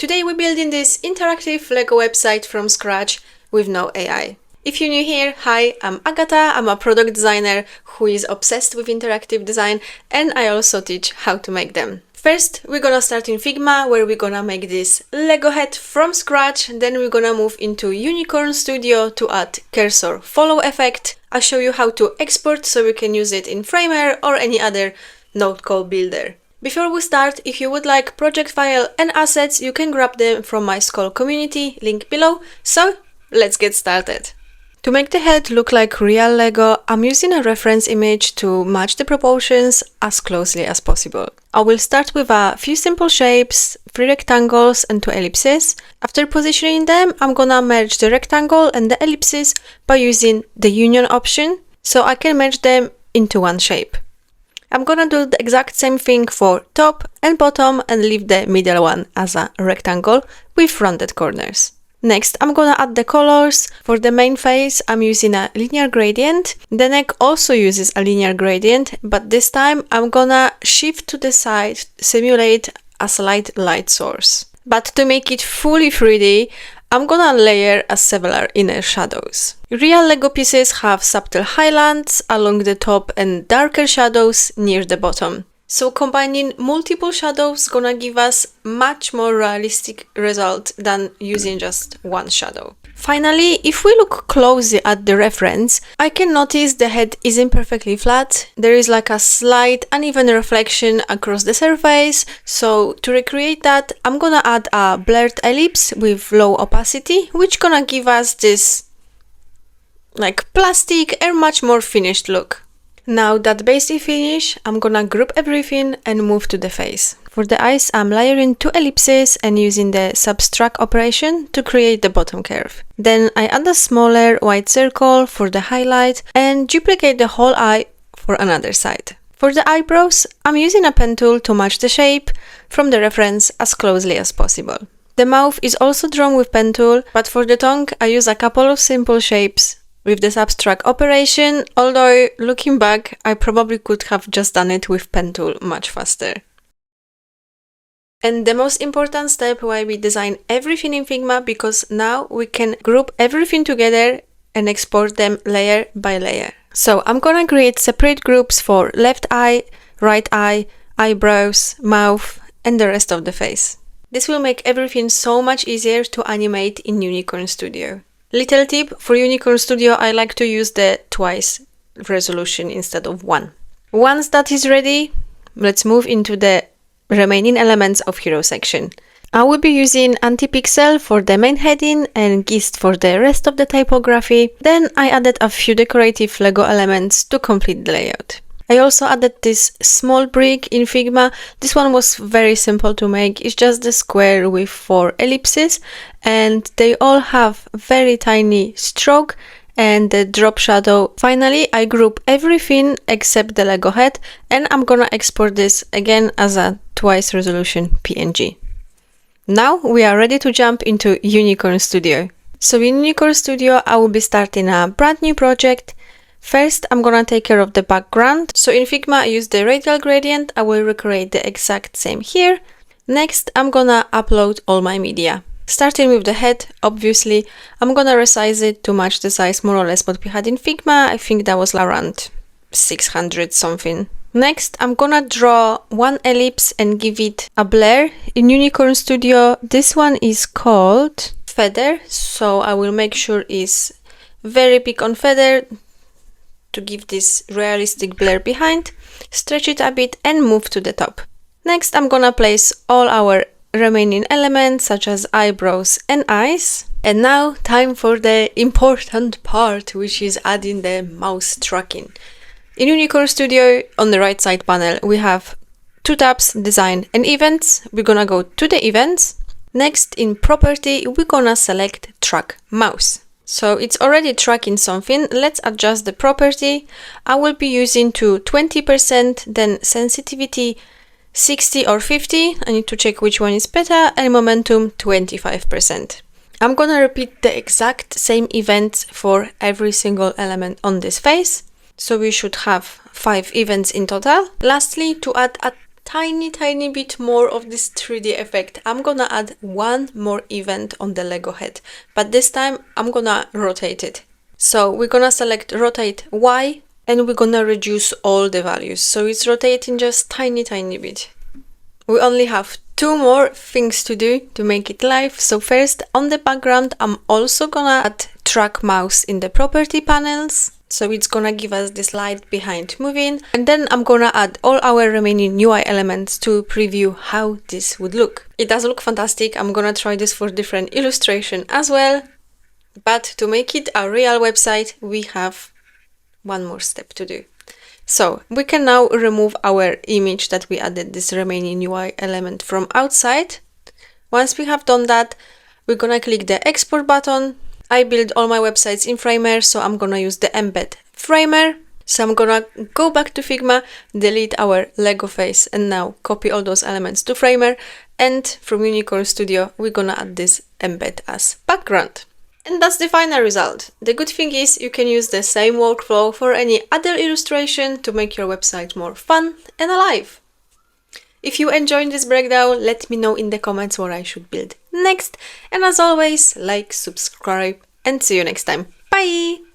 Today we're building this interactive Lego website from scratch with no AI. If you're new here, hi, I'm Agata, I'm a product designer who is obsessed with interactive design, and I also teach how to make them. First, we're gonna start in Figma, where we're gonna make this Lego head from scratch. Then we're gonna move into Unicorn Studio to add cursor follow effect. I'll show you how to export so we can use it in Framer or any other node code builder. Before we start, if you would like project file and assets, you can grab them from my Skull community, link below. So let's get started. To make the head look like real Lego, I'm using a reference image to match the proportions as closely as possible. I will start with a few simple shapes, 3 rectangles and 2 ellipses. After positioning them, I'm gonna merge the rectangle and the ellipses by using the union option, so I can merge them into one shape. I'm gonna do the exact same thing for top and bottom and leave the middle one as a rectangle with rounded corners. Next, I'm gonna add the colors. For the main face, I'm using a linear gradient. The neck also uses a linear gradient, but this time I'm gonna shift to the side, simulate a slight light source. But to make it fully 3D, I'm gonna layer several inner shadows. Real Lego pieces have subtle highlights along the top and darker shadows near the bottom. So combining multiple shadows gonna give us much more realistic result than using just one shadow. Finally, if we look closely at the reference, I can notice the head isn't perfectly flat. There is like a slight uneven reflection across the surface. So to recreate that, I'm gonna add a blurred ellipse with low opacity, which gonna give us this like plastic and much more finished look. Now that base is finished, I'm gonna group everything and move to the face. For the eyes, I'm layering 2 ellipses and using the subtract operation to create the bottom curve. Then I add a smaller white circle for the highlight and duplicate the whole eye for another side. For the eyebrows, I'm using a pen tool to match the shape from the reference as closely as possible. The mouth is also drawn with pen tool, but for the tongue, I use a couple of simple shapes with the subtract operation, although looking back, I probably could have just done it with pen tool much faster. And the most important step why we design everything in Figma, because now we can group everything together and export them layer by layer. So I'm gonna create separate groups for left eye, right eye, eyebrows, mouth, and the rest of the face. This will make everything so much easier to animate in Unicorn Studio. Little tip, for Unicorn Studio I like to use the twice resolution instead of 1. Once that is ready, let's move into the remaining elements of hero section. I will be using anti-pixel for the main heading and gist for the rest of the typography. Then I added a few decorative Lego elements to complete the layout. I also added this small brick in Figma. This one was very simple to make. It's just the square with 4 ellipses and they all have very tiny stroke and the drop shadow. Finally, I group everything except the Lego head and I'm gonna export this again as a twice resolution PNG. Now we are ready to jump into Unicorn Studio. So in Unicorn Studio, I will be starting a brand new project. First, I'm gonna take care of the background. So in Figma, I use the radial gradient. I will recreate the exact same here. Next, I'm gonna upload all my media. Starting with the head, obviously, I'm gonna resize it to match the size more or less what we had in Figma. I think that was around 600 something. Next, I'm gonna draw 1 ellipse and give it a blur. In Unicorn Studio, this one is called feather. So I will make sure it's very big on feather to give this realistic blur behind, stretch it a bit and move to the top. Next, I'm gonna place all our remaining elements such as eyebrows and eyes. And now time for the important part, which is adding the mouse tracking. In Unicorn Studio, on the right side panel, we have 2 tabs, design and events. We're gonna go to the events. Next, in property, we're gonna select track mouse. So it's already tracking something. Let's adjust the property. I will be using to 20%, then sensitivity 60 or 50. I need to check which one is better, and momentum 25%. I'm gonna repeat the exact same events for every single element on this face. So we should have 5 events in total. Lastly, to add a tiny bit more of this 3D effect, I'm gonna add one more event on the Lego head, but this time I'm gonna rotate it. So we're gonna select rotate Y and we're gonna reduce all the values. So it's rotating just tiny bit. We only have two more things to do to make it live. So first, on the background, I'm also gonna add track mouse in the property panels. So it's gonna give us this light behind moving. And then I'm gonna add all our remaining UI elements to preview how this would look. It does look fantastic. I'm gonna try this for different illustration as well. But to make it a real website, we have one more step to do. So we can now remove our image that we added this remaining UI element from outside. Once we have done that, we're gonna click the export button. I build all my websites in Framer, so I'm gonna use the embed Framer. So I'm gonna go back to Figma, delete our Lego face, and now copy all those elements to Framer. And from Unicorn Studio, we're gonna add this embed as background. And that's the final result. The good thing is you can use the same workflow for any other illustration to make your website more fun and alive. If you enjoyed this breakdown, let me know in the comments what I should build next. And as always, like, subscribe, and see you next time. Bye!